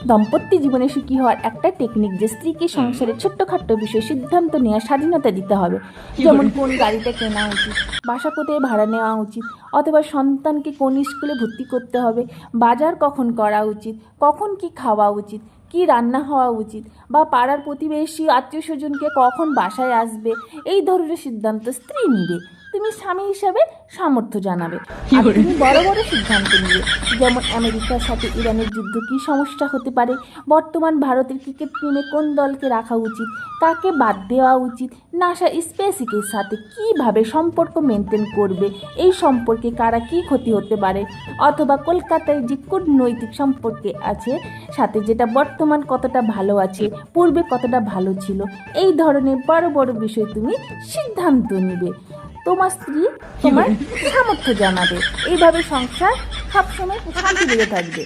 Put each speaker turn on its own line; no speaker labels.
দাম্পত্য জীবনে সুখী হওয়ার একটা টেকনিক যে স্ত্রীকে সংসারের ছোট্টখাট্ট বিষয়ে সিদ্ধান্ত নেওয়ার স্বাধীনতা দিতে হবে। যেমন কোন গাড়িটা কেনা উচিত, বাসা কোথায় ভাড়া নেওয়া উচিত, অথবা সন্তানকে কোন স্কুলে ভর্তি করতে হবে, বাজার কখন করা উচিত, কখন কি খাওয়া উচিত, কি রান্না হওয়া উচিত, বা পাড়ার প্রতিবেশী আত্মীয় স্বজনকে কখন বাসায় আসবে, এই ধরনের সিদ্ধান্ত স্ত্রী নিবে। তুমি স্বামী হিসাবে সামর্থ্য জানাবে আর তুমি বড় বড় সিদ্ধান্ত নিবে। যেমন আমেরিকার সাথে ইরানের যুদ্ধ, কী সমস্যা হতে পারে, বর্তমান ভারতের ক্রিকেট টিমে কোন দলকে রাখা উচিত, কাকে বাদ দেওয়া উচিত, নাসা স্পেসিকের সাথে কিভাবে সম্পর্ক মেনটেন করবে, এই সম্পর্কে কারা কী ক্ষতি হতে পারে, অথবা কলকাতায় যে কূটনৈতিক সম্পর্কে আছে সাথে যেটা বর্তমান কতটা ভালো আছে, পূর্বে কতটা ভালো ছিল, এই ধরনের বড় বড় বিষয় তুমি সিদ্ধান্ত নিবে। তোমার স্ত্রী তোমার সামর্থ্য জানাবে। এইভাবে সংসার সবসময় শান্তি বেড়ে থাকবে।